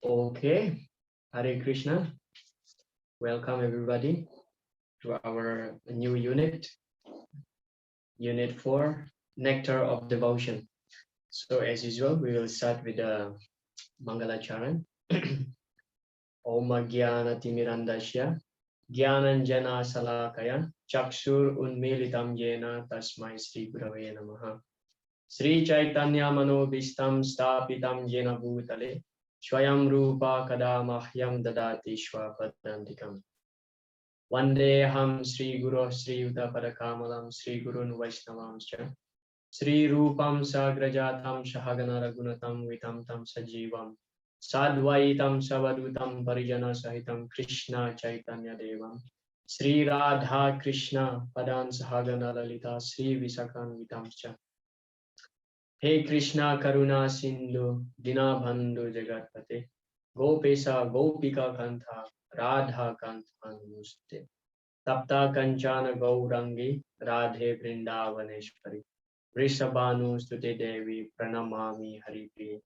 Okay, Hare Krishna. Welcome everybody to our new unit 4, Nectar of Devotion. So as usual, we will start with the Mangala Charan. Om Jnana Timirandasya Jnananjana Salakaya Chakshur Unmilitam Yena Tasmai Sri Gurave Namaha. Sri Chaitanya Manobhistam Stapitam Yena Bhutale Swayam Rupa Kadamahyam Dadati Shwapadantikam. Vande Ham Sri Guru Sri Yuta Padakamalam Sri Gurun Vaishnavamscha Sri Rupam Sagrajatam Shahagana Ragunatam Vitam Tam Sajivam Sadvaitam Savadutam Parijana Sahitam Krishna Chaitanya Devam Sri Radha Krishna Padan Sahagana Lalita Sri Visakan Vitamscha. Hey Krishna Karuna Sindhu Dinabandhu Jagatpate Gopesa Gopika Kantha Radha Kantha Muste Tapta Kanchana Gaurangi Radhe Vrindavaneshwari Vrishabhanu Stute Devi Pranamami Haripriye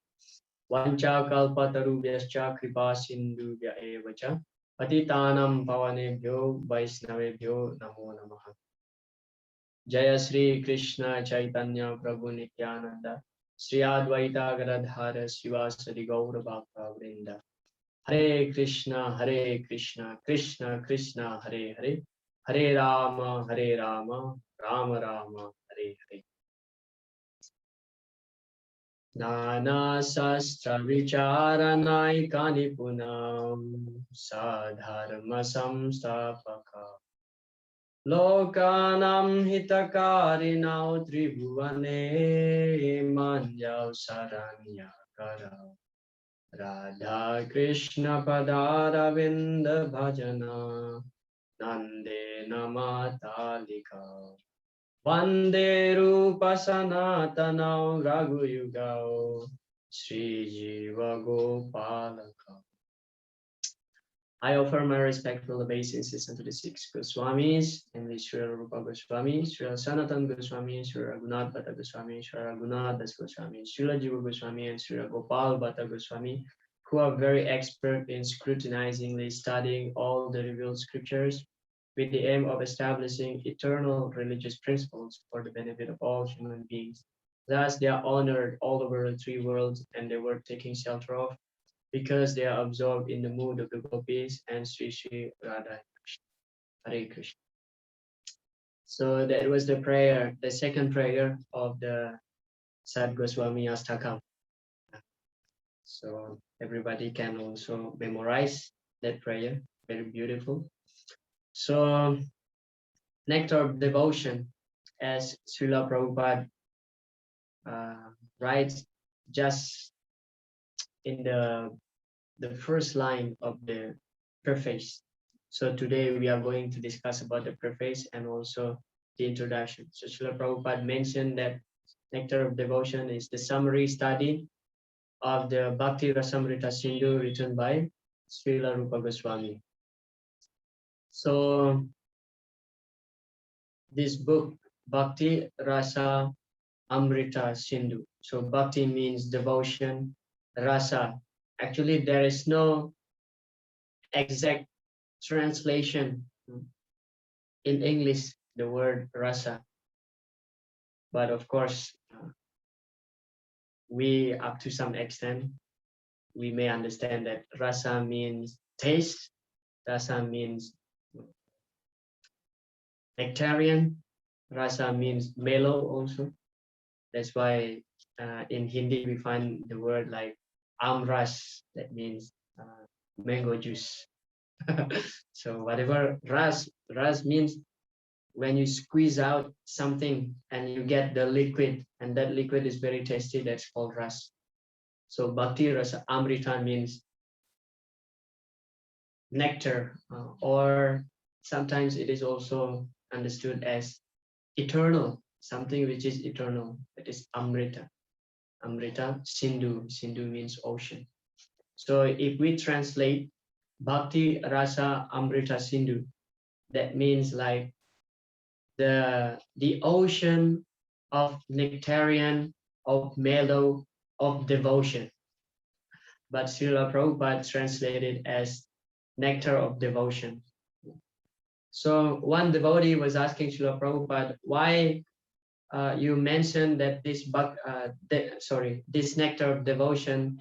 Vancha Kalpatarubhyascha Kripa Sindhubhya Evacha Patitanam Pavanebhyo Vaishnavebhyo Namo Namaha. Jaya Sri Krishna Chaitanya Prabhu Nityananda Sri Advaita Gadadhara Srivasadi Gaura Bhakta Vrinda. Hare Krishna Krishna Krishna Hare Hare Hare Rama Rama Rama Hare Hare. Nana Sastra Vicharanai Kanipunam Sadharma Samstapaka Lokanam Hitakarinau Tribhuvane Manjau Saranyakara Radha Krishna Padaravinda Bhajana Nande Namatalika Vande Rupa Sanatanau Raghuyugao Sri Jiva Gopalaka. I offer my respectful obeisances unto the 6 Goswamis, namely Sri Rupa Goswami, Sri Sanatan Goswami, Sri Raghunath Bhatta Goswami, Sri Raghunath Das Goswami, Sri Jiva Goswami, and Sri Gopal Bhatta Goswami, who are very expert in scrutinizingly studying all the revealed scriptures with the aim of establishing eternal religious principles for the benefit of all human beings. Thus, they are honored all over the 3 worlds, and they were taking shelter of, because they are absorbed in the mood of the gopis and Sri Sri Radha Krishna. Hare Krishna. So that was the prayer, the second prayer of the Sad Goswami Astakam. So everybody can also memorize that prayer, very beautiful. So Nectar of Devotion, as Srila Prabhupada writes just in the first line of the preface. So today we are going to discuss about the preface and also the introduction. So Srila Prabhupada mentioned that Nectar of Devotion is the summary study of the Bhakti Rasamrita Sindhu written by Srila Rupa Goswami. So this book, Bhakti Rasa Amrita Sindhu. So Bhakti means devotion, Rasa. Actually, there is no exact translation in English, the word rasa. But of course, we, up to some extent, we may understand that rasa means taste, rasa means nectarian, rasa means mellow also. That's why in Hindi we find the word like amras, that means mango juice. So whatever ras means, when you squeeze out something and you get the liquid, and that liquid is very tasty, that's called ras. So Bhakti Rasa Amrita means nectar, or sometimes it is also understood as eternal, something which is eternal, that is Amrita. Amrita, Sindhu. Sindhu means ocean. So if we translate Bhakti Rasa Amrita Sindhu, that means like the ocean of nectarian, of mellow, of devotion. but Srila Prabhupada translated as Nectar of Devotion. So one devotee was asking Srila Prabhupada, why you mentioned that this this Nectar of Devotion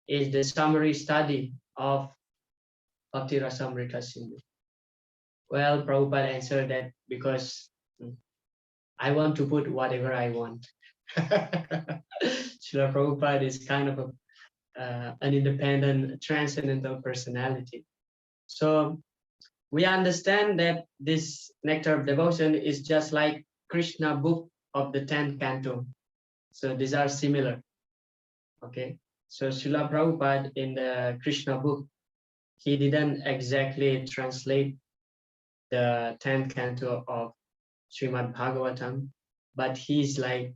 is the summary study of Bhakti Rasamrita Sindhu. Well, Prabhupada answered that because I want to put whatever I want. Srila Prabhupada is kind of an independent, transcendental personality. So we understand that this Nectar of Devotion is just like Krishna book of the 10th canto. So these are similar. Okay. So Srila Prabhupada in the Krishna book, he didn't exactly translate the 10th canto of Srimad Bhagavatam, but he's like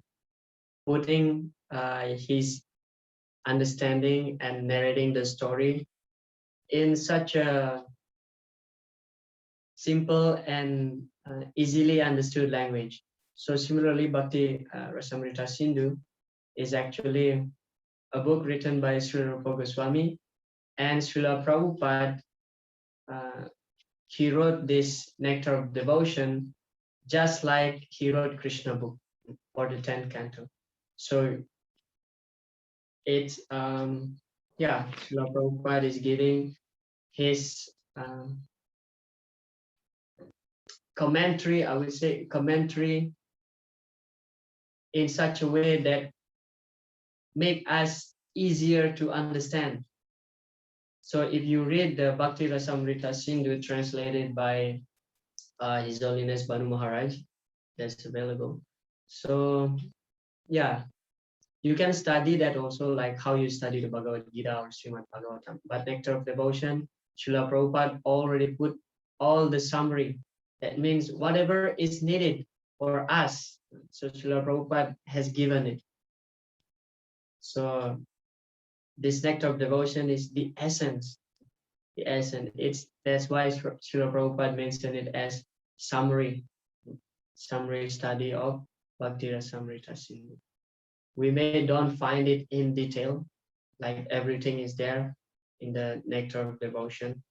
putting his understanding and narrating the story in such a simple and easily understood language. So similarly, Bhakti Rasamrita Sindhu is actually a book written by Srila Rupa Goswami, and Srila Prabhupada, he wrote this Nectar of Devotion just like he wrote Krishna book for the 10th canto. So it's yeah, Srila Prabhupada is giving his commentary, I would say commentary in such a way that make us easier to understand. So if you read the Bhakti Rasamrita Sindhu translated by His Holiness Banu Maharaj, that's available. So yeah, you can study that also, like how you study the Bhagavad Gita or Srimad Bhagavatam. But Nectar of Devotion, Srila Prabhupada already put all the summary. That means whatever is needed for us. So Srila Prabhupada has given it. So this Nectar of Devotion is the essence. The essence. That's why Srila Prabhupada mentioned it as summary study of Bhakti Rasamrita Sindhu. We may don't find it in detail, like everything is there in the Nectar of Devotion,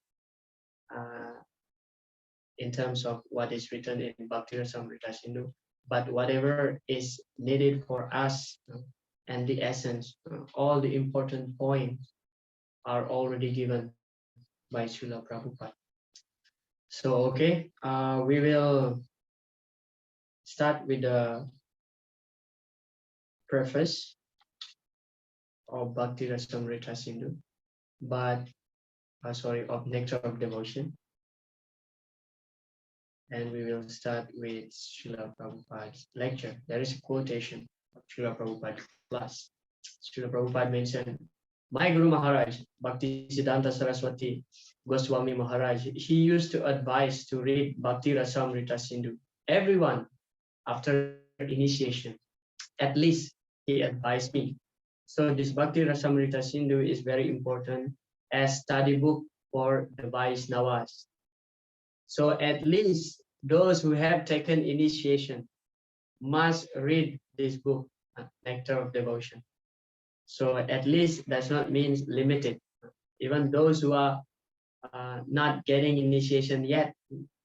in terms of what is written in Bhakti Rasamrita Sindhu, but whatever is needed for us and the essence, all the important points are already given by Srila Prabhupada. So okay, we will start with the preface of Bhakti Rasamrita Sindhu, but of Nectar of Devotion. And we will start with Srila Prabhupada's lecture. There is a quotation of Srila Prabhupada class. Srila Prabhupada mentioned, my Guru Maharaj, Bhakti Siddhanta Saraswati Goswami Maharaj, he used to advise to read Bhakti Rasamrita Sindhu. Everyone after initiation, at least he advised me. So this Bhakti Rasamrita Sindhu is very important as study book for the Vaishnavas. So at least those who have taken initiation must read this book, Nectar of Devotion. So at least does not mean limited. Even those who are not getting initiation yet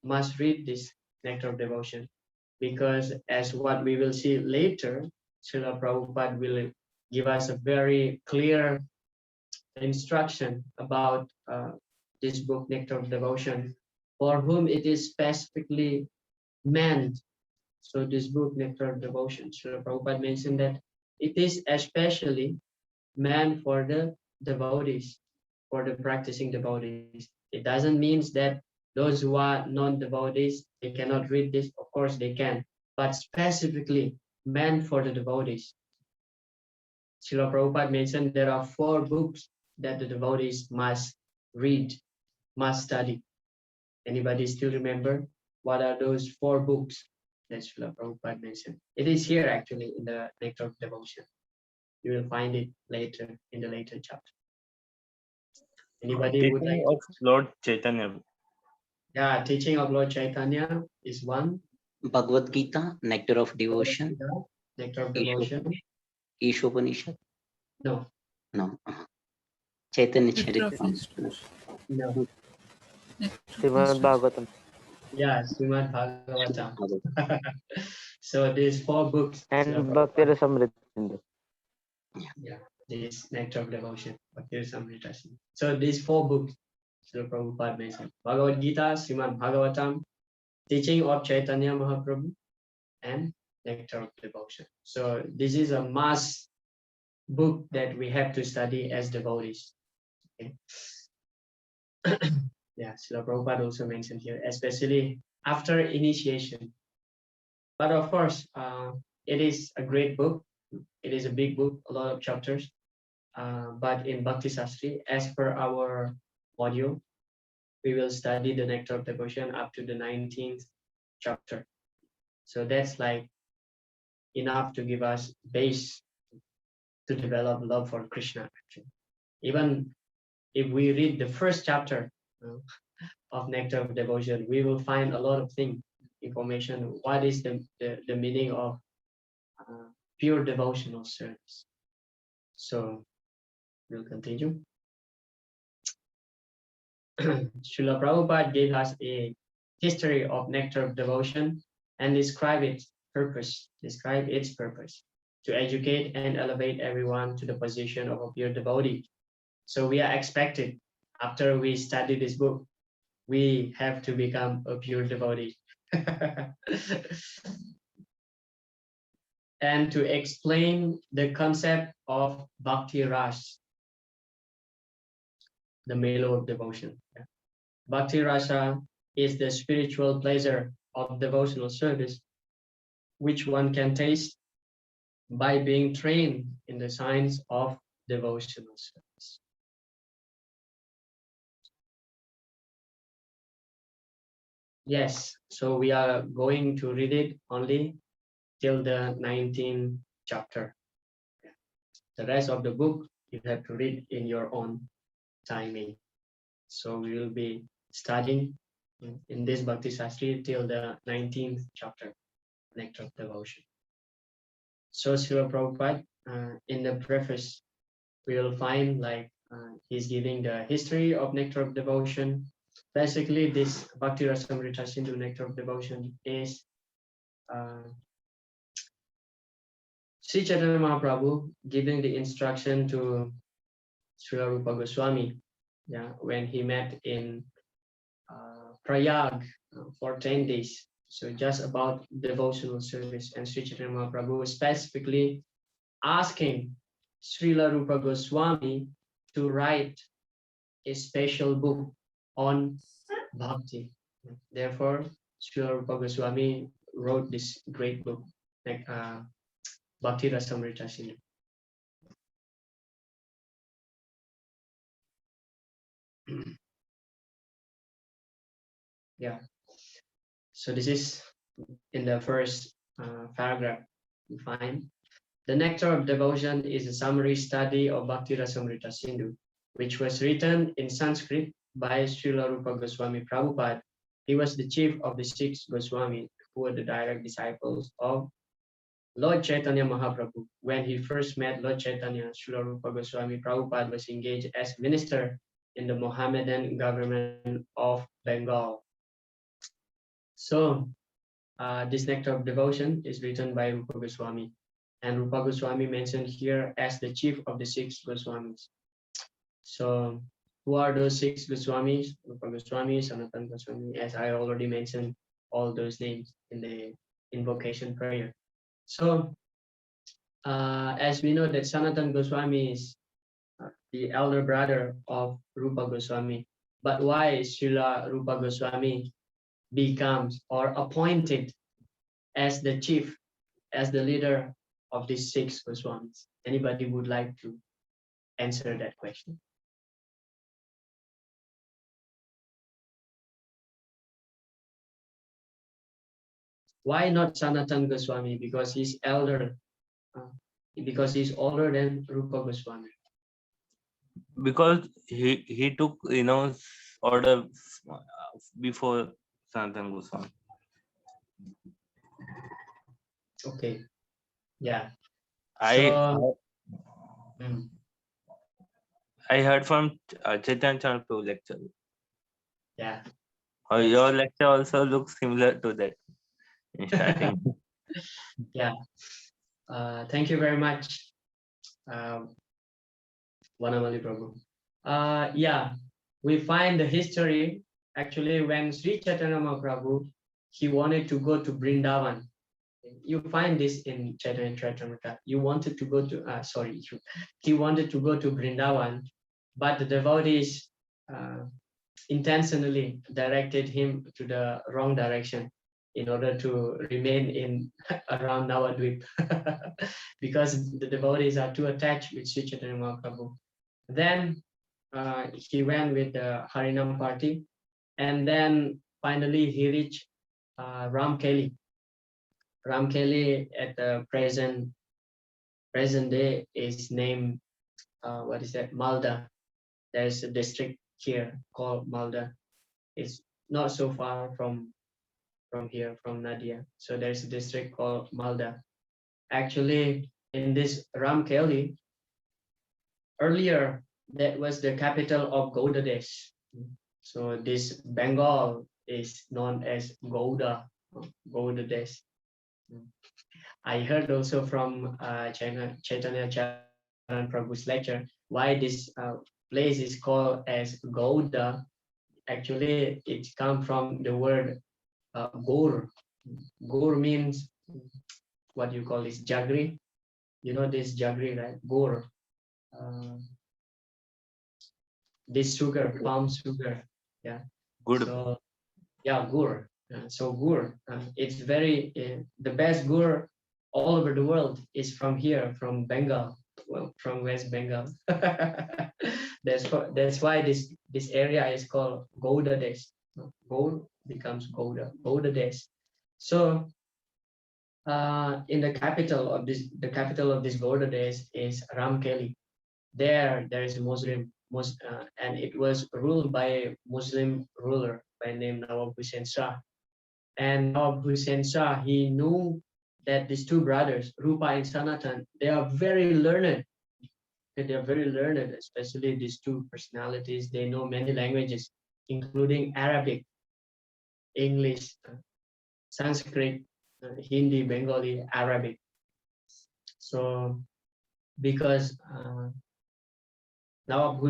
must read this Nectar of Devotion, because as what we will see later, Srila Prabhupada will give us a very clear instruction about this book, Nectar of Devotion, for whom it is specifically meant. So this book, Nectar of Devotion, Srila Prabhupada mentioned that it is especially meant for the devotees, for the practicing devotees. It doesn't mean that those who are non-devotees, they cannot read this. Of course they can, but specifically meant for the devotees. Srila Prabhupada mentioned there are 4 books that the devotees must read, must study. Anybody still remember what are those 4 books that Srila Prabhupada mentioned? It is here actually in the Nectar of Devotion. You will find it later in the later chapter. Anybody would like of Lord Chaitanya? Yeah, teaching of Lord Chaitanya is one. Bhagavad Gita, Nectar of Devotion. Nectar of Devotion. Ishopanishad? No. No. Chaitanya Nectar of Charitamrita. Inspiration. No. Srimad Bhagavatam. Yeah, Srimad Bhagavatam. So these four books. And Bhakti Rasamrita Sindhu. Yeah, this Nectar of Devotion. Bhakti Rasamrita Sindhu. So these four books, Srila Prabhupada mentioned: Bhagavad Gita, Srimad Bhagavatam, Teaching of Chaitanya Mahaprabhu, and Nectar of Devotion. So this is a must book that we have to study as devotees. Okay. Yeah, Srila Prabhupada also mentioned here, especially after initiation. But of course, it is a great book. It is a big book, a lot of chapters. But in Bhakti Sastri, as per our module, we will study the Nectar of Devotion up to the 19th chapter. So that's like enough to give us base to develop love for Krishna. Actually, even if we read the first chapter of Nectar of Devotion, we will find a lot of things, information. What is the meaning of pure devotional service? So we'll continue. Srila Prabhupada gave us a history of Nectar of Devotion and describe its purpose, to educate and elevate everyone to the position of a pure devotee. So we are expected, after we study this book, we have to become a pure devotee. And to explain the concept of Bhakti Ras, the mellow of devotion. Bhakti Rasa is the spiritual pleasure of devotional service, which one can taste by being trained in the science of devotional service. Yes, so we are going to read it only till the 19th chapter. The rest of the book you have to read in your own timing. So we will be studying in this Bhakti Sastri till the 19th chapter, Nectar of Devotion. So Srila Prabhupada, in the preface, we will find like he's giving the history of Nectar of Devotion. Basically, this Bhakti Rasamrita Sindhu Nectar of Devotion is Sri Chaitanya Mahaprabhu giving the instruction to Srila Rupa Goswami, yeah, when he met in Prayag for 10 days. So just about devotional service, and Sri Chaitanya Mahaprabhu specifically asking Srila Rupa Goswami to write a special book on bhakti. Therefore, Srila Rupa Goswami wrote this great book, like Bhakti Rasamrita Sindhu. Yeah. So this is in the first paragraph. You find the Nectar of Devotion is a summary study of Bhakti Rasamrita Sindhu, which was written in Sanskrit by Srila Rupa Goswami Prabhupada. He was the chief of the six Goswamis, who were the direct disciples of Lord Chaitanya Mahaprabhu. When he first met Lord Chaitanya, Srila Rupa Goswami Prabhupada was engaged as minister in the Mohammedan government of Bengal. So this Nectar of Devotion is written by Rupa Goswami, and Rupa Goswami mentioned here as the chief of the six Goswamis. So who are those six Goswamis? Rupa Goswami, Sanatana Goswami, as I already mentioned all those names in the invocation prayer. So as we know that Sanatana Goswami is the elder brother of Rupa Goswami, but why Srila Rupa Goswami becomes or appointed as the chief, as the leader of these six Goswamis? Anybody would like to answer that question? Why not Sanatan Goswami? Because he's elder, because he's older than Rupa Goswami. Because he took order before Sanatan Goswami. Okay, yeah. I I heard from Chaitanya Channel Prabhu lecture. Yeah. Your lecture also looks similar to that in starting. Yeah. Thank you very much, Vanamali Prabhu. Yeah, we find the history actually when Sri Chaitanya Mahaprabhu, he wanted to go to Vrindavan. You find this in Chaitanya Charitamrita. He wanted to go to Vrindavan, but the devotees intentionally directed him to the wrong direction in order to remain in around Navadvip because the devotees are too attached with Sri Chaitanya Mahaprabhu. Then he went with the Harinam party, and then finally he reached Ramkeli. Ramkeli at the present day is named what is that? Malda. There's a district here called Malda. It's not so far from here, from Nadia. So there's a district called Malda. Actually, in this Ramkeli, earlier that was the capital of Gauda Desh. So this Bengal is known as Gauda Desh. I heard also from Chaitanya Charan Prabhu's lecture why this place is called as Gauda. Actually, it comes from the word Gaur. Gaur means what you call this jaggery. You know this jaggery, right? Gaur. This sugar, palm sugar. Yeah. Good. So yeah, gur. So gur, it's very the best gur all over the world is from here, from Bengal, well, from West Bengal. That's why this area is called Gauda Desh. Gaur becomes Gauda Desh. So in the capital of this Gauda Desh is Ramkeli. There is a Muslim, and it was ruled by a Muslim ruler by name Nawab Hussain Shah. And Nawab Hussain Shah, he knew that these two brothers, Rupa and Sanatan, they are very learned. They are very learned, especially these two personalities. They know many languages, including Arabic, English, Sanskrit, Hindi, Bengali, Arabic. So because Nawab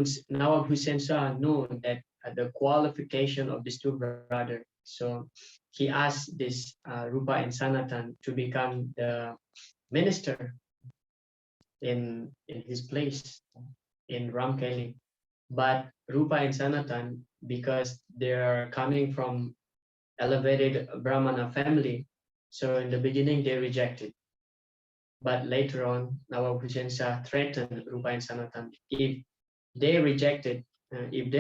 Hussain Shah knew that the qualification of these two brothers. So he asked this Rupa and Sanatan to become the minister in his place in Ramkeli. But Rupa and Sanatan, because they are coming from elevated Brahmana family, so in the beginning they rejected. But later on, Nawab Hussain Shah threatened Rupa and Sanatan if they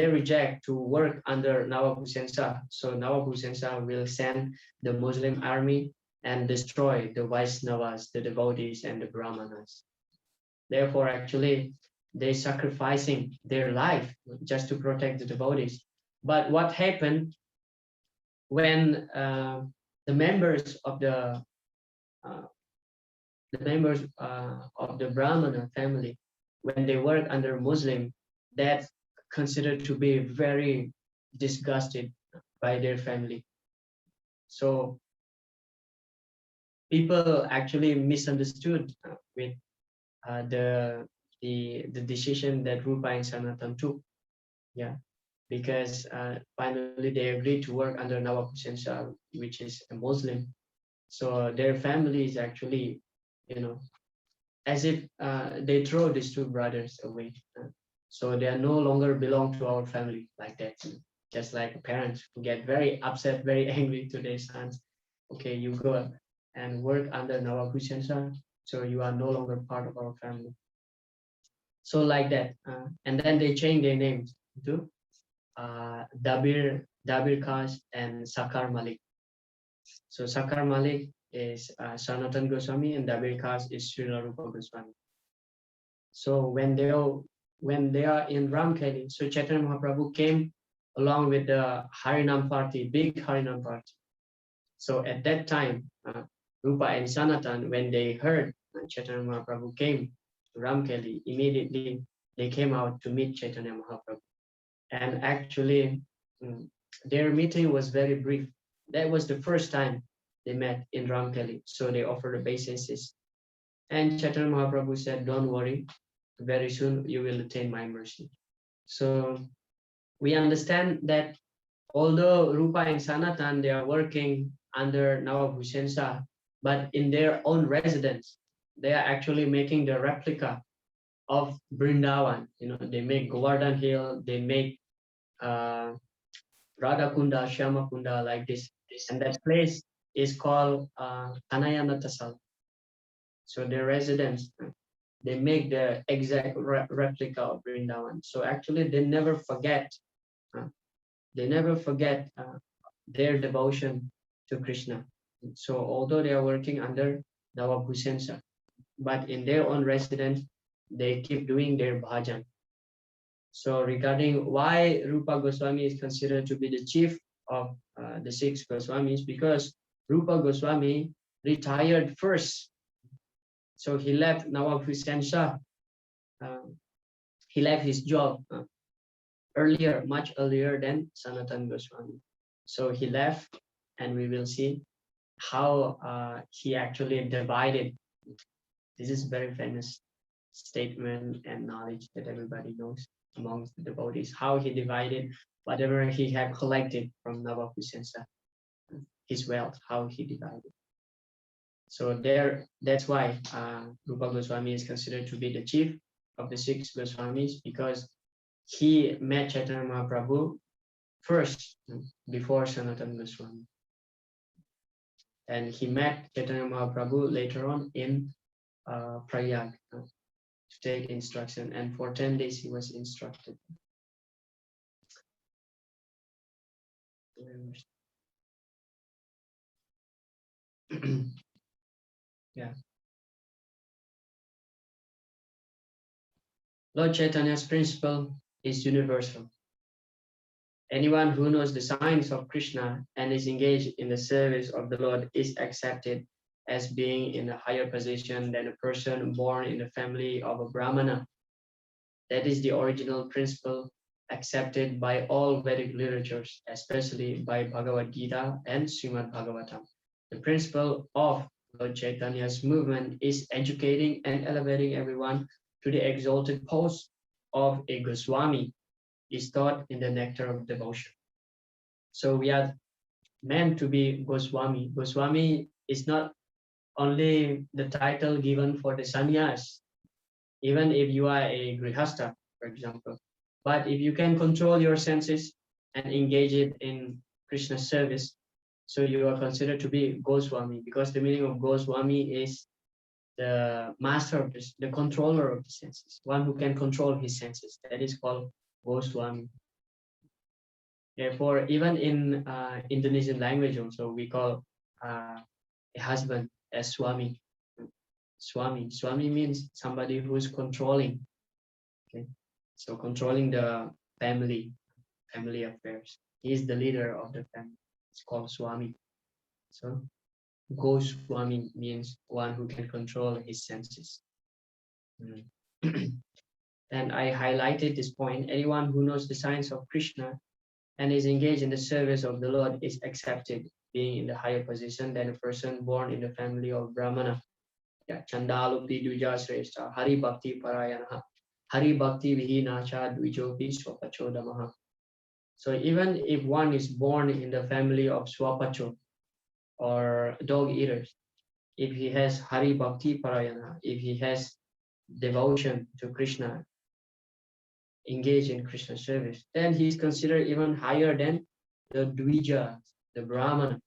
reject to work under Nawab Hussain Shah, so Nawab Hussain Shah will send the Muslim army and destroy the Vaishnavas, the devotees, and the Brahmanas. Therefore, actually, they sacrificing their life just to protect the devotees. But what happened when the members of the Brahmana family, when they work under Muslim, that's considered to be very disgusted by their family. So people actually misunderstood with the decision that Rupa and Sanatan took. Yeah, because finally they agreed to work under Nawab Hussain Shah, which is a Muslim. So their family is actually, as if they throw these two brothers away. So they are no longer belong to our family like that. Just like parents who get very upset, very angry to their sons. Okay, you go and work under Nawab Hussain Shah, so you are no longer part of our family. So like that, and then they change their names to Dabir Kash and Sakar Malik. So Sakar Malik is Sanatan Goswami and Dabir Kash is Srila Rupa Goswami. So when they are in Ramkeli, so Chaitanya Mahaprabhu came along with the Harinam party, big Harinam party. So at that time, Rupa and Sanatan, when they heard Chaitanya Mahaprabhu came to Ramkeli, immediately they came out to meet Chaitanya Mahaprabhu. And actually, their meeting was very brief. That was the first time they met in Ramkeli. So they offered obeisances. And Chaitanya Mahaprabhu said, don't worry, very soon you will attain my mercy. So we understand that although Rupa and Sanatan, they are working under Nawab Hussain Shah, but in their own residence, they are actually making the replica of Vrindavan. They make Govardhan Hill, they make Radha Kunda, Shyama Kunda, like this. And that place is called Kanayana Tasal. So their residence, they make the exact replica of Vrindavan. So actually, they never forget. Their devotion to Krishna. So although they are working under Nawab Hussain Shah, but in their own residence, they keep doing their bhajan. So regarding why Rupa Goswami is considered to be the chief of the 6 Goswamis, because Rupa Goswami retired first. So he left Nawab Hussain Shah. He left his job earlier, much earlier than Sanatan Goswami. So he left, and we will see how he actually divided. This is very famous statement and knowledge that everybody knows amongst the devotees, how he divided whatever he had collected from Nawab Hussain Shah, his wealth, how he divided. So that's why Rupa Goswami is considered to be the chief of the 6 Goswamis, because he met Chaitanya Mahaprabhu first before Sanatana Goswami. And he met Chaitanya Mahaprabhu later on in Prayag to take instruction, and for 10 days he was instructed. Yeah. Lord Chaitanya's principle is universal. Anyone who knows the signs of Krishna and is engaged in the service of the Lord is accepted as being in a higher position than a person born in the family of a Brahmana. That is the original principle accepted by all Vedic literatures, especially by Bhagavad Gita and Srimad Bhagavatam. The principle of Lord Chaitanya's movement is educating and elevating everyone to the exalted post of a Goswami, is taught in the Nectar of Devotion. So we are meant to be Goswami. Goswami is not only the title given for the sannyas, even if you are a grihastha, for example. But if you can control your senses and engage it in Krishna service, so you are considered to be Goswami, because the meaning of Goswami is the master of this, the controller of the senses, one who can control his senses. That is called Goswami. Therefore, even in Indonesian language also, we call a husband as Swami. Swami means somebody who is controlling. Okay, so controlling the family affairs. He is the leader of the family. It's called Swami. So Goswami means one who can control his senses. And I highlighted this point. Anyone who knows the signs of Krishna and is engaged in the service of the Lord is accepted, being in the higher position than a person born in the family of Brahmana. Yeah, Chandalupi Duja Sreshta, Hari Bhakti Parayana, Hari Bhakti Vihinacha Dvijopi Swapachodamaha. So even if one is born in the family of Swapacho or dog eaters, if he has Hari Bhakti Parayana, if he has devotion to Krishna, engaged in Krishna service, then he is considered even higher than the Dvija, the Brahmana.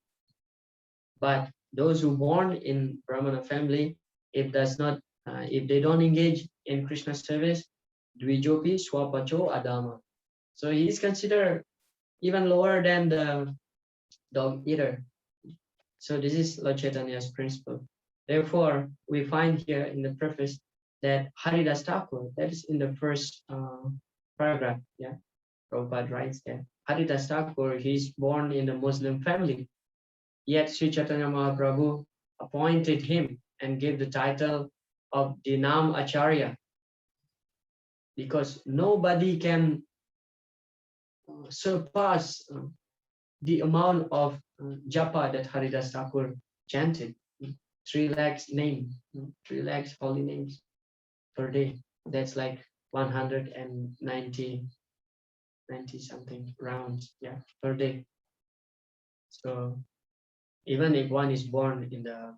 But those who born in Brahmana family, if they don't engage in Krishna service, Dvijopi Swapacho Adama. So he is considered even lower than the dog eater. So this is Lord Chaitanya's principle. Therefore, we find here in the preface that Haridas Thakur, that is in the first paragraph, yeah, Prabhupada writes there. Haridas Thakur, he is born in a Muslim family, yet Sri Chaitanya Mahaprabhu appointed him and gave the title of Dinam Acharya. because nobody can surpass the amount of japa that Haridas Thakur chanted. 3 lakhs name, 3 lakhs holy names per day. That's like 190 something rounds, yeah, per day. So even if one is born in the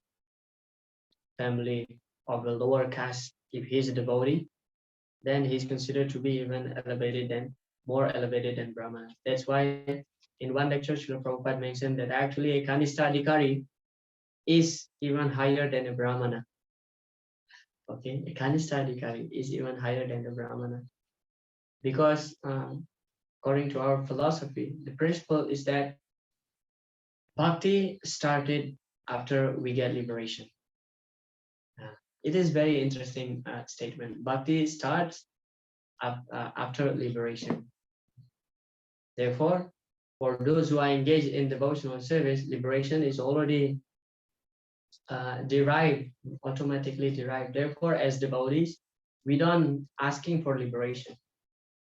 family of the lower caste, if he's a devotee, then he's considered to be even elevated than more elevated than Brahmana. That's why in one lecture, Srila Prabhupada mentioned that actually a Kanishta Adhikari is even higher than a Brahmana. Okay, a Kanishta Adhikari is even higher than the Brahmana. Because according to our philosophy, the principle is that bhakti started after we get liberation. It is very interesting statement. Bhakti starts after liberation. Therefore, for those who are engaged in devotional service, liberation is already derived, automatically derived. Therefore, as devotees, we don't asking for liberation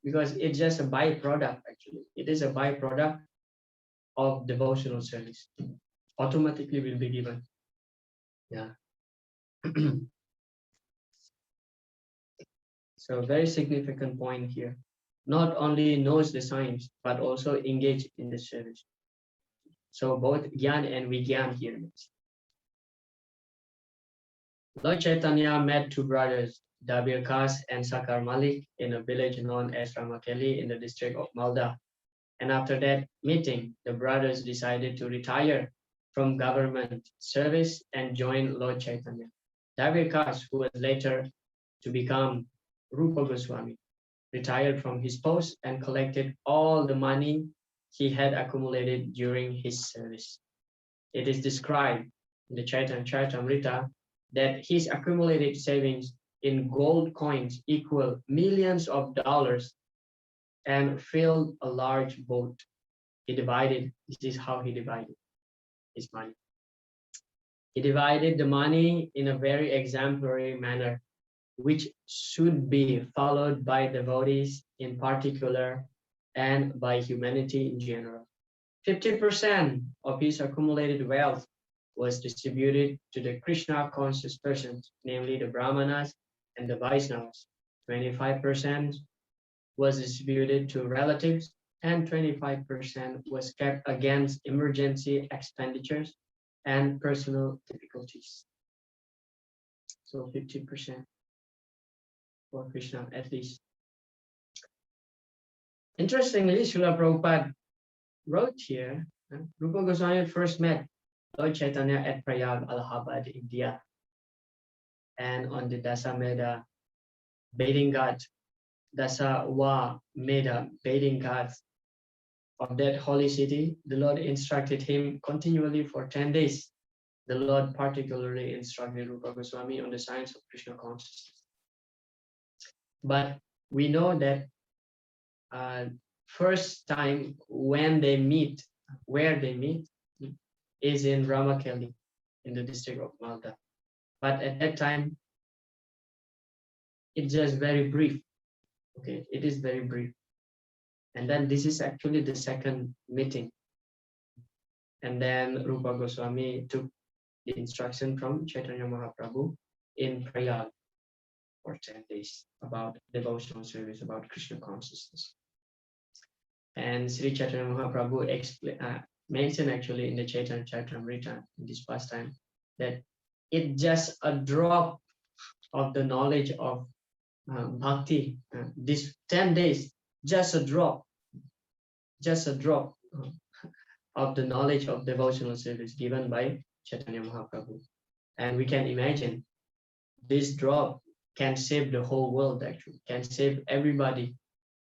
because it's just a byproduct. Actually, it is a byproduct of devotional service. Automatically will be given. Yeah. So very significant point here. Not only knows the science, but also engage in the service. So both Gyan and Vigyan here. Lord Chaitanya met two brothers, Dabir Kas and Sakar Malik, in a village known as Ramakeli in the district of Malda. And after that meeting, the brothers decided to retire from government service and join Lord Chaitanya. Dabir Kas, who was later to become Rupa Goswami, retired from his post and collected all the money he had accumulated during his service. It is described in the Chaitanya Charitamrita that his accumulated savings in gold coins equal millions of dollars and filled a large boat. He divided, this is how he divided his money. He divided the money in a very exemplary manner, which should be followed by devotees in particular and by humanity in general. 50% of his accumulated wealth was distributed to the Krishna conscious persons, namely the Brahmanas and the Vaishnavas. 25% was distributed to relatives, and 25% was kept against emergency expenditures and personal difficulties. So 50% for Krishna at least. Interestingly, Srila Prabhupada wrote here, Rupa Goswami first met Lord Chaitanya at Prayag, Allahabad, India. And on the Dasameda bathing ghat, Dasawa Meda bathing ghat of that holy city, the Lord instructed him continually for 10 days. The Lord particularly instructed Rupa Goswami on the science of Krishna consciousness. But we know that first time when they meet, where they meet, is in Ramakeli, in the district of Malda. But at that time, it's just very brief. Okay, it is very brief. And then this is actually the second meeting. And then Rupa Goswami took the instruction from Chaitanya Mahaprabhu in Prayag for 10 days about devotional service, about Krishna consciousness. And Sri Chaitanya Mahaprabhu mentioned actually in the Chaitanya Charitamrita in this pastime that it's just a drop of the knowledge of bhakti. This 10 days, just a drop of the knowledge of devotional service given by Chaitanya Mahaprabhu. And we can imagine this drop can save the whole world, actually, can save everybody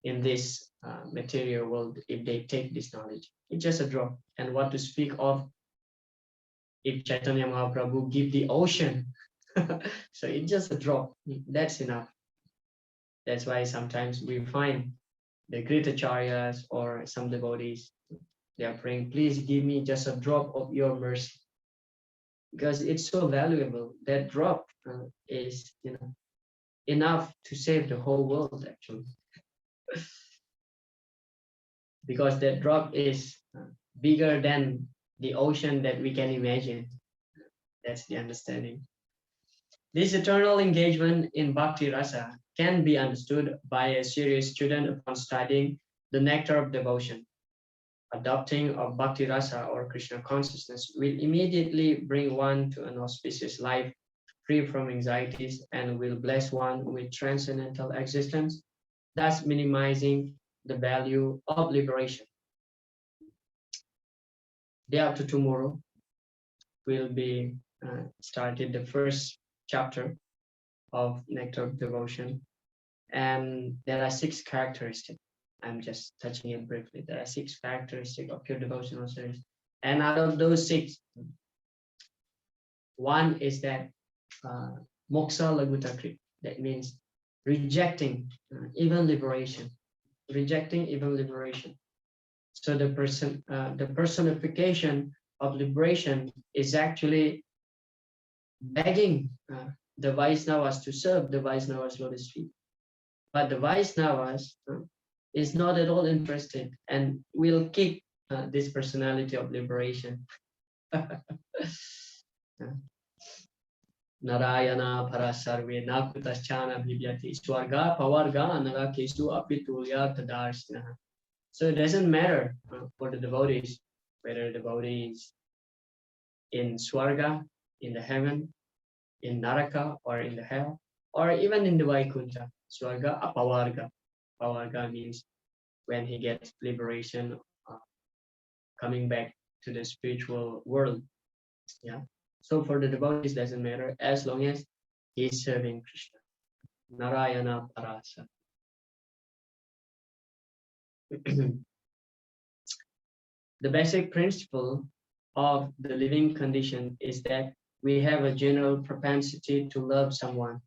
in this material world if they take this knowledge. It's just a drop. And what to speak of if Chaitanya Mahaprabhu give the ocean. So it's just a drop. That's enough. That's why sometimes we find the great acharyas or some devotees, they are praying, please give me just a drop of your mercy. Because it's so valuable. That drop is, enough to save the whole world actually, because that drop is bigger than the ocean that we can imagine. That's the understanding. This eternal engagement in bhakti rasa can be understood by a serious student upon studying the nectar of devotion. Adopting of bhakti rasa or Krishna consciousness will immediately bring one to an auspicious life free from anxieties and will bless one with transcendental existence, thus minimizing the value of liberation. Day after tomorrow will be started the first chapter of Nectar of Devotion, and there are 6 characteristics. I'm just touching it briefly. There are 6 characteristics of pure devotional service, and out of those 6, one is that moksha lagutakrit. That means rejecting even liberation, rejecting even liberation. So the personification of liberation is actually begging the Vaishnavas to serve the Vaishnavas' lotus feet. But the Vaishnavas is not at all interested and will kick this personality of liberation. Narayana parasarve nakutaschana bhibyati swarga pavarga narakesu apitulya tadarshna. So it doesn't matter for the devotees whether the devotee is in Swarga, in the heaven, in Naraka, or in the hell, or even in the Vaikuntha. Swarga, apavarga. Pavarga means when he gets liberation, coming back to the spiritual world. Yeah. So for the devotees, doesn't matter as long as he is serving Krishna. Narayana parasa. The basic principle of the living condition is that we have a general propensity to love someone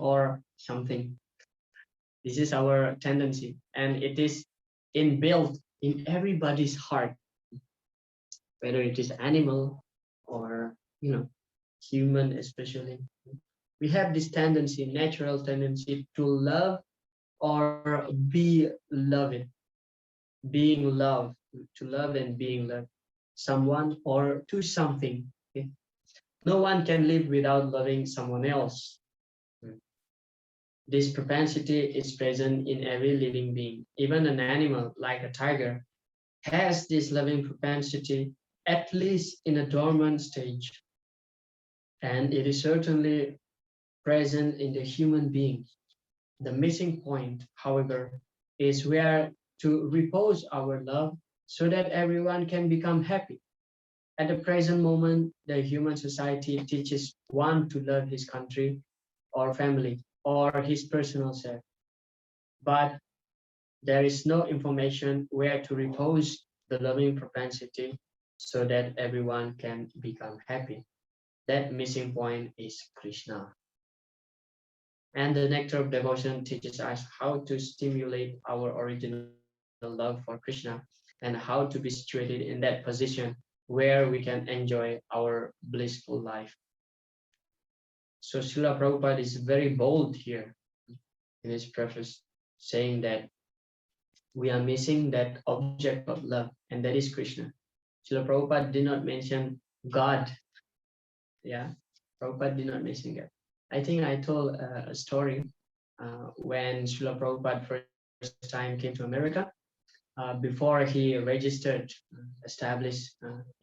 or something. This is our tendency, and it is inbuilt in everybody's heart, whether it is animal or human especially. We have this tendency, natural tendency to love or be loved, being loved, to love and being loved, someone or to something. Okay? No one can live without loving someone else. This propensity is present in every living being. Even an animal like a tiger has this loving propensity, at least in a dormant stage. And it is certainly present in the human being. The missing point, however, is where to repose our love so that everyone can become happy. At the present moment, the human society teaches one to love his country or family or his personal self. But there is no information where to repose the loving propensity so that everyone can become happy. That missing point is Krishna. And the nectar of devotion teaches us how to stimulate our original love for Krishna and how to be situated in that position where we can enjoy our blissful life. So Srila Prabhupada is very bold here in his preface, saying that we are missing that object of love, and that is Krishna. Srila Prabhupada did not mention God. Yeah, Prabhupada did not mention God. I think I told a story when Srila Prabhupada first time came to America. Before he registered, established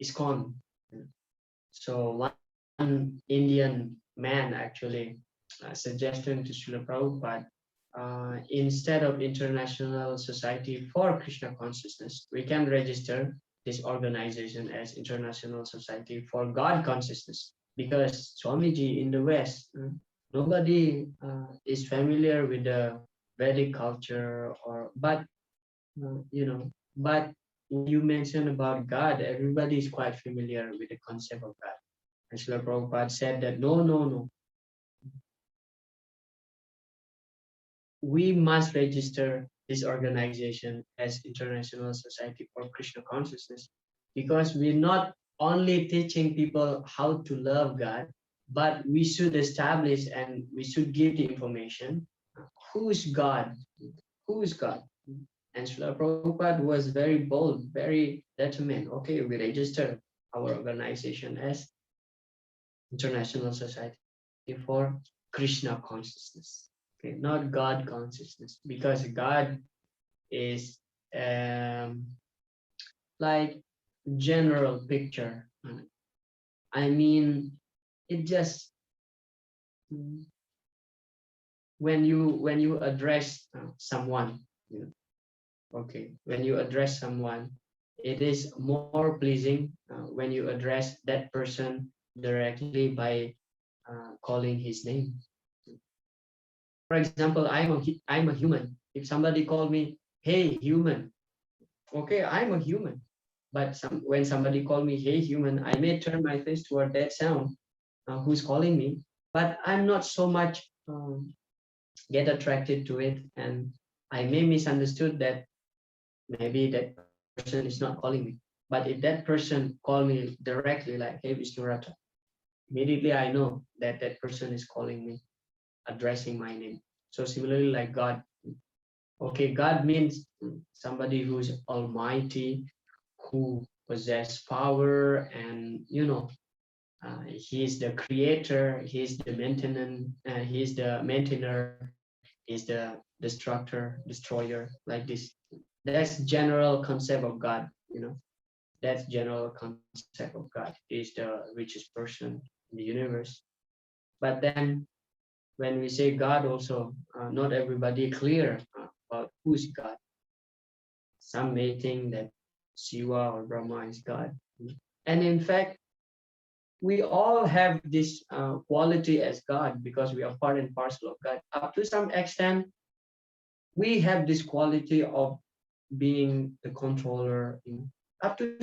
ISKCON. So one Indian man actually suggested to Srila Prabhupada, instead of International Society for Krishna Consciousness, we can register this organization as International Society for God Consciousness. Because Swamiji in the West, nobody is familiar with the Vedic culture, but when you mention about God, everybody is quite familiar with the concept of God. And Srila Prabhupada said that no. We must register this organization as International Society for Krishna Consciousness, because we're not only teaching people how to love God, but we should establish and we should give the information. Who is God? Who is God? And Srila Prabhupada was very bold, very determined. Okay, we register our organization as International Society for Krishna consciousness. Okay, not God consciousness, because God is like general picture. I mean, it just when you address someone, you know, okay, when you address someone, it is more pleasing when you address that person directly by calling his name. For example, I'm a human. If somebody called me, hey human, okay, I'm a human. But when somebody called me, hey human, I may turn my face toward that sound who's calling me, but I'm not so much get attracted to it, and I may misunderstood that maybe that person is not calling me. But if that person call me directly, like, hey Vishnurata, immediately I know that that person is calling me, addressing my name. So similarly, like God, okay, God means somebody who's almighty, who possess power, and he is the creator, he is the maintenance, he is the maintainer, he is the destructor, destroyer, like this. That's general concept of God, that's general concept of God. He is the richest person in the universe. But then when we say God also, not everybody clear about who's God. Some may think that Shiva or Brahma is God. And in fact, we all have this quality as God because we are part and parcel of God. Up to some extent, we have this quality of being the controller, up to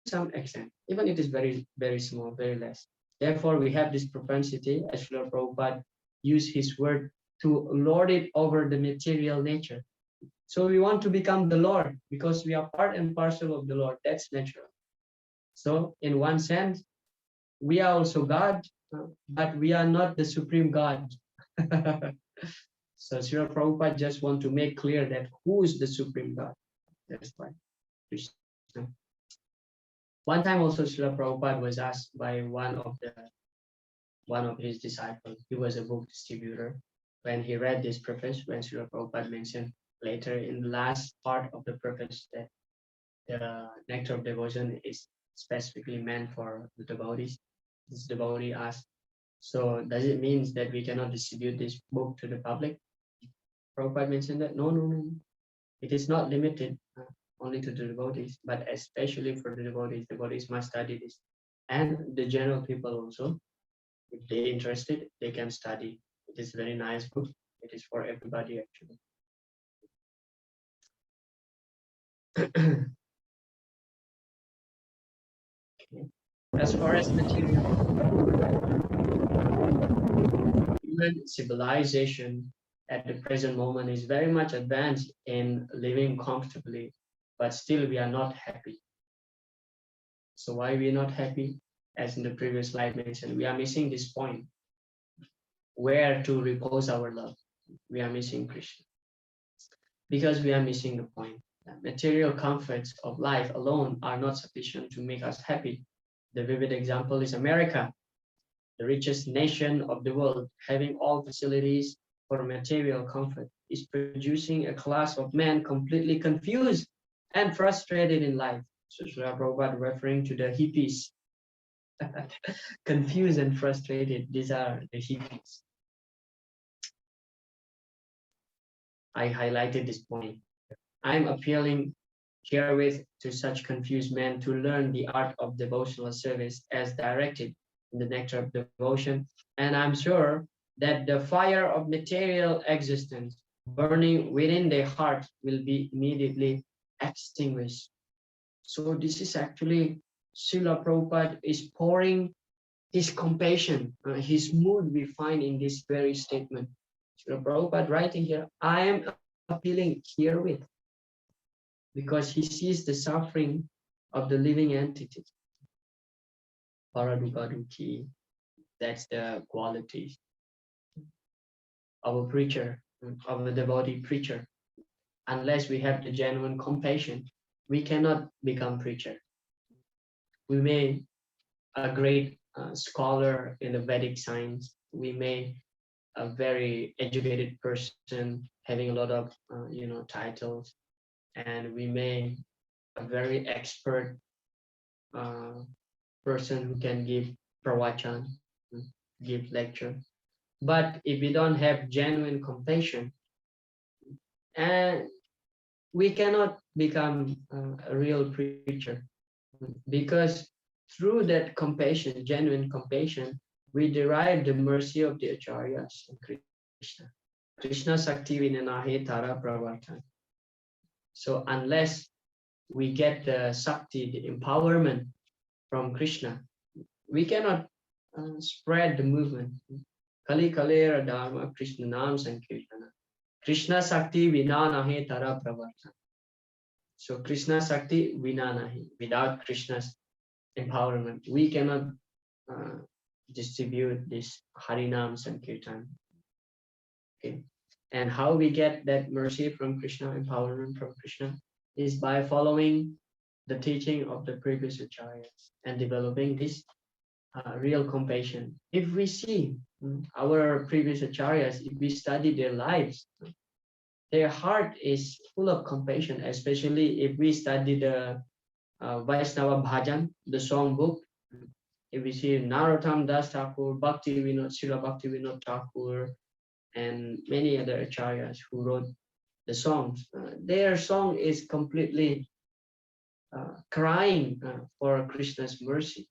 some extent, even it is very, very small, very less. Therefore, we have this propensity, as Srila Prabhupada used his word, to lord it over the material nature. So we want to become the Lord because we are part and parcel of the Lord. That's natural. So in one sense, we are also God, but we are not the supreme God. So Srila Prabhupada just want to make clear that who is the supreme God. That's why Krishna. One time also Srila Prabhupada was asked by one of his disciples. He was a book distributor. When he read this preface, when Srila Prabhupada mentioned later in the last part of the preface that the Nectar of Devotion is specifically meant for the devotees. This devotee asked, so does it mean that we cannot distribute this book to the public? Prabhupada mentioned that no. It is not limited only to the devotees, but especially for the devotees. Devotees must study this. And the general people also, if they're interested, they can study. It is a very nice book. It is for everybody actually. Okay. As far as material, human civilization at the present moment is very much advanced in living comfortably, but still we are not happy. So why we are not happy? As in the previous slide mentioned, we are missing this point. Where to repose our love? We are missing Krishna. Because we are missing the point. Material comforts of life alone are not sufficient to make us happy. The vivid example is America, the richest nation of the world, having all facilities for material comfort, is producing a class of men completely confused and frustrated in life. So Srila Prabhupada referring to the hippies. Confused and frustrated, these are the hippies. I highlighted this point. I'm appealing herewith to such confused men to learn the art of devotional service as directed in the Nectar of Devotion, and I'm sure that the fire of material existence burning within their heart will be immediately extinguished. So this is actually Srila Prabhupada is pouring his compassion, his mood we find in this very statement. Srila Prabhupada writing here, I am appealing herewith, because he sees the suffering of the living entity. Paradukaduki, That's the qualities of a preacher, of a devotee preacher. Unless we have the genuine compassion, we cannot become preacher. We may a great scholar in the Vedic science. We may a very educated person having a lot of titles, and we may a very expert person who can give pravachan, give lecture. But if we don't have genuine compassion, and we cannot become a real preacher, because through that compassion, genuine compassion, we derive the mercy of the acharyas and Krishna. Krishna Sakti Vinanahe Tara Pravartan. So unless we get the Sakti, the empowerment from Krishna, we cannot spread the movement. Kali Kalera Dharma Krishna Nam Sankirtana. Krishna Sakti Vinanahe Tara Pravartan. So Krishna Sakti Vinanahe. Without Krishna's empowerment, we cannot distribute this Harinam Sankirtan. Okay. And how we get that mercy from Krishna, empowerment from Krishna, is by following the teaching of the previous acharyas and developing this real compassion. If we see our previous acharyas, if we study their lives, their heart is full of compassion, especially if we study the Vaishnava Bhajan, the song book. If we see Narottam Das Thakur, Bhakti Vinod, Srila Bhakti Vinod Thakur, and many other acharyas who wrote the songs, their song is completely crying for Krishna's mercy.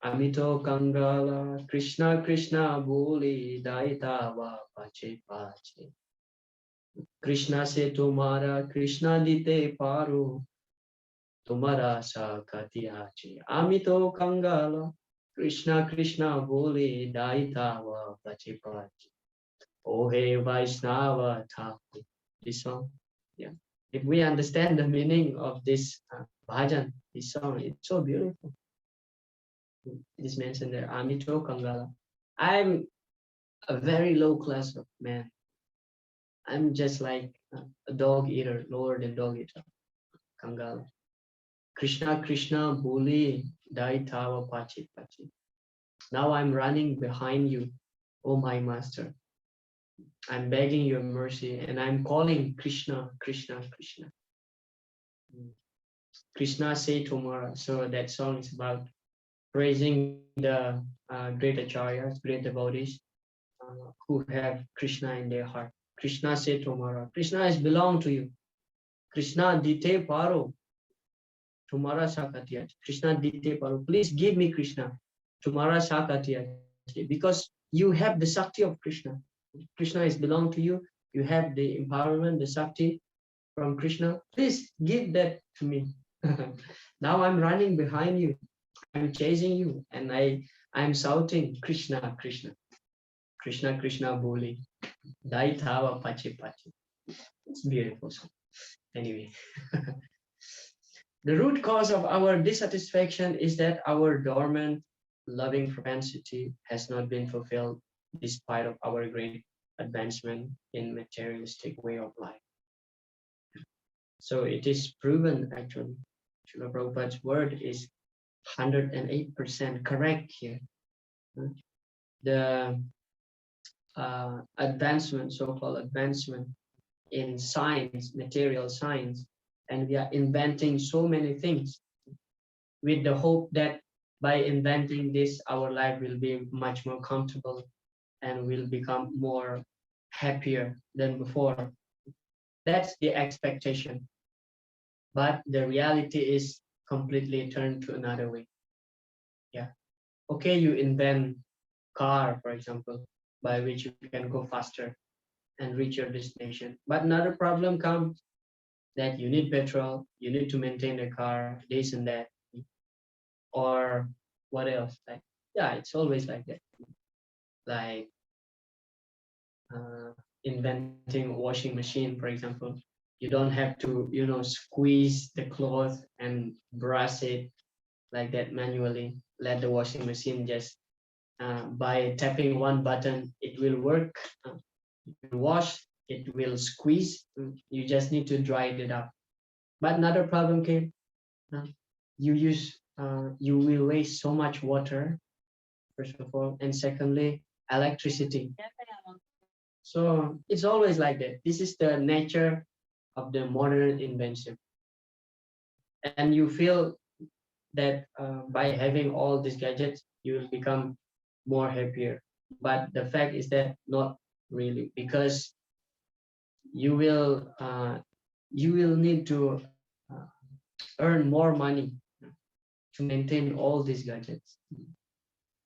Amito Kangala, Krishna Krishna Boli Daitava Pache Pache. Krishna se tumara, Krishna dite paru, tumara sa katiache. Amito Kangala, Krishna Krishna Boli Daitava Pache Pache. Oh hey Vaishnava Thakur. This song, yeah. If we understand the meaning of this bhajan, this song, it's so beautiful. It is mentioned there, Amito Kangala. I'm a very low class of man. I'm just like a dog eater, lower than dog eater. Kangala. Krishna Krishna Boli Daitava Pachi Pachi. Now I'm running behind you, oh my master. I'm begging your mercy and I'm calling Krishna, Krishna, Krishna. Krishna say tomorrow. So that song is about praising the great acharyas, great devotees who have Krishna in their heart. Krishna say tomorrow. Krishna is belong to you. Krishna dite paro. Tomorrow sakatya. Krishna dite paro. Please give me Krishna. Tomorrow sakatya. Because you have the Sakti of Krishna. Krishna is belong to you. You have the empowerment, the Sakti from Krishna. Please give that to me. Now I'm running behind you. I'm chasing you and I'm shouting Krishna, Krishna. Krishna, Krishna Boli. Daitava Pachi Pachi. It's beautiful song. Anyway. The root cause of our dissatisfaction is that our dormant loving propensity has not been fulfilled despite of our great advancement in materialistic way of life. So it is proven actually. Srila Prabhupada's word is 108% correct here. The advancement, so-called advancement in science, material science, and we are inventing so many things with the hope that by inventing this, our life will be much more comfortable and will become more happier than before. That's the expectation. But the reality is completely turned to another way. Yeah. Okay, you invent car, for example, by which you can go faster and reach your destination. But another problem comes that you need petrol, you need to maintain the car, this and that. Or what else? Like, yeah, it's always like that. Like inventing a washing machine, for example. You don't have to, squeeze the cloth and brush it like that manually. Let the washing machine just by tapping one button, it will work. You will wash, it will squeeze. You just need to dry it up. But another problem came. You will waste so much water, first of all, and secondly, electricity. So it's always like that. This is the nature of the modern invention. And you feel that by having all these gadgets, you will become more happier. But the fact is that not really, because you will need to earn more money to maintain all these gadgets.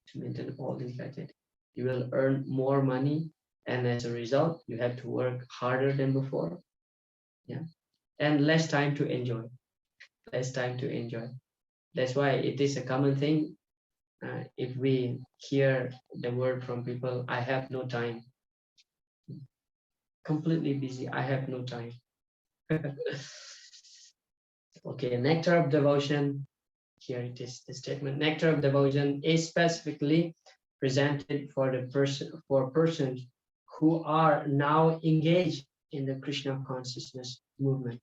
To maintain all these gadgets, you will earn more money, and as a result, you have to work harder than before. Yeah, and less time to enjoy. Less time to enjoy. That's why it is a common thing. If we hear the word from people, I have no time. Completely busy. I have no time. Okay, nectar of devotion. Here it is, the statement. Nectar of devotion is specifically presented for persons who are now engaged in the Krishna consciousness movement.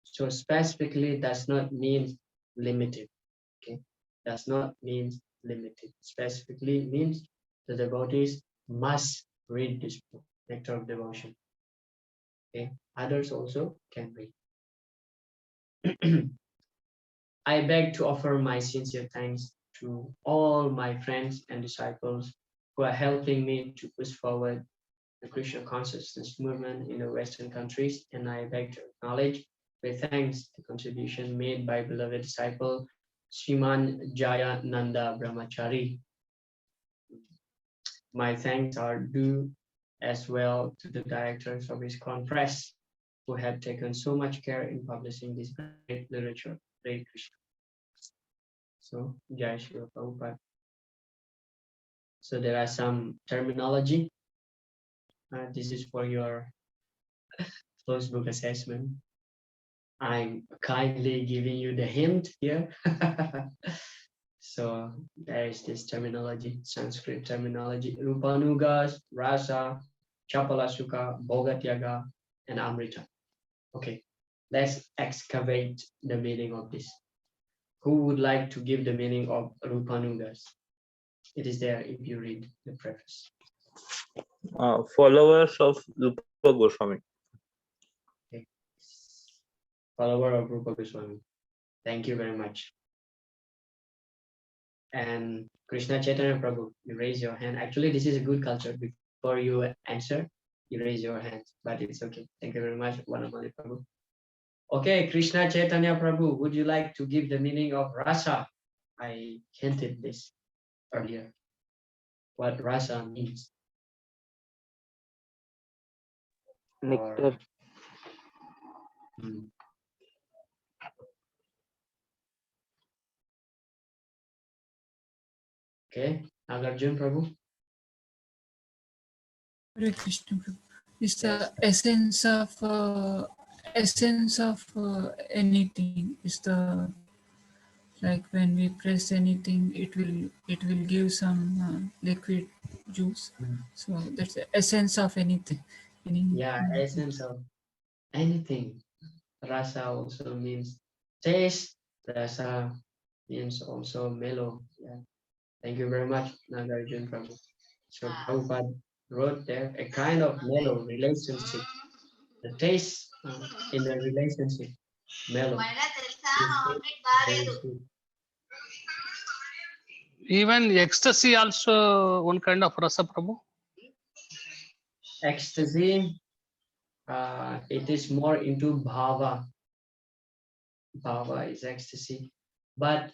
So specifically does not mean limited. Okay, does not mean limited. Specifically means the devotees must read this book, Nectar of Devotion. Okay, others also can read. I beg to offer my sincere thanks to all my friends and disciples who are helping me to push forward the Krishna consciousness movement in the Western countries, and I beg to acknowledge with thanks the contribution made by beloved disciple Sriman Jaya Nanda Brahmachari. My thanks are due as well to the directors of his conference, who have taken so much care in publishing this great literature. Hare Krishna. So, Jai Shri Prabhupada. So there are some terminology. This is for your closed book assessment. I'm kindly giving you the hint here. So there is this terminology, Sanskrit terminology: Rupanugas, Rasa, Chapalasuka, Bogatyaga, and Amrita. Okay, let's excavate the meaning of this. Who would like to give the meaning of Rupanugas? It is there if you read the preface. Followers of Rupa Goswami. Okay. Follower of Rupa Goswami. Thank you very much. And Krishna Chaitanya Prabhu, you raise your hand. Actually, this is a good culture. Before you answer, you raise your hand, but it's okay. Thank you very much, Vanamali Prabhu. Okay, Krishna Chaitanya Prabhu, would you like to give the meaning of rasa? I hinted this earlier. What rasa means? Nectar. Okay, Nagarjun Prabhu. Hare Krishna. It's the Yes. essence of anything. It's the, like when we press anything, it will give some liquid juice. So that's the essence of anything. Yeah, essence of anything. Rasa also means taste. Rasa means also mellow. Yeah. Thank you very much, Nagarjun Prabhu. So Prabhupada wrote there a kind of mellow relationship. The taste in the relationship, mellow. Even ecstasy also one kind of rasa, Prabhu. Ecstasy, it is more into bhava. Bhava is ecstasy, but